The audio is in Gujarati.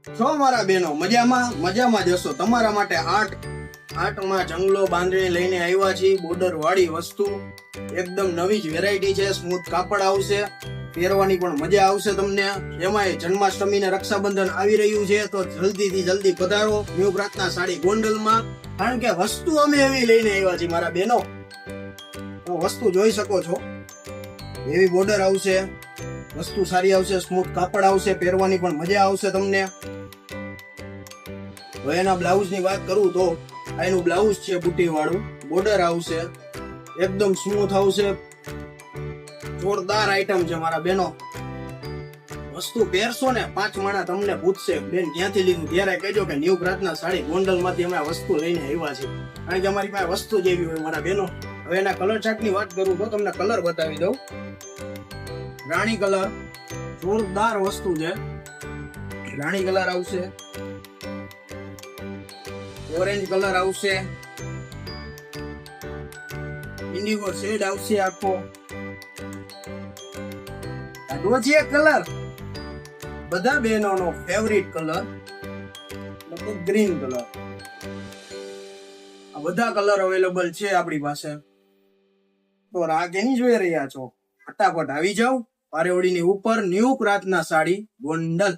છો મારા બેનો મજામાં જશો. તમારા માટે આઠમાં જંગલો બાંધણી લઈને આવ્યા છીએ. બોર્ડર વાળી વસ્તુ એકદમ નવી જ વેરાયટી છે. સ્મૂથ કાપડ આવશે, પહેરવાની પણ મજા આવશે તમને. એમાંય જન્માષ્ટમી ને રક્ષાબંધન આવી રહ્યું છે તો જલ્દી પધારો ન્યુ પ્રાર્થના સાડી ગોંડલમાં. કારણ કે વસ્તુ અમે એવી લઈને આવ્યા છીએ મારા બેનો. તો વસ્તુ જોઈ શકો છો. એવી બોર્ડર આવશે, વસ્તુ સારી આવશે, સ્મૂથ કાપડ આવશે, પહેરવાની પણ મજા આવશે તમને. હવે એના બ્લાઉઝ ની વાત કરું તો આ એનું બ્લાઉઝ છે, બુટી વાળું. બોર્ડર આવશે, એકદમ સ્મૂથ આવશે, જોરદાર આઈટમ છે મારા બેનો. વસ્તુ પહેરશો ને 5 માણા તમને પૂછશે બેન ક્યાંથી લીધું, ત્યારે કહેજો કે ન્યુ પ્રાર્થના સાડી ગોંડલ માંથી અમે આ વસ્તુ લઈને આવ્યા છીએ. કારણ કે અમારી પાસે વસ્તુ જેવી હોય મારા બેનો. હવે એના કલર ચાર્ટ ની વાત કરું તો તમને કલર બતાવી દઉં. રાણી કલર જોરદાર વસ્તુ છે. રાણી કલર આવશે, ઓરેન્જ કલર આવશે, ઇન્ડિગો શેડ આવશે આખો, ડોજિયા કલર બધા બહેનોનો ફેવરિટ કલર ગ્રીન કલર. આ બધા કલર અવેલેબલ છે આપણી પાસે. તો રાહ કેની જોઈ રહ્યા છો? ફટાફટ આવી જાઓ પારેવડીની ઉપર ન્યુ પ્રાર્થના સાડી ગોંડલ.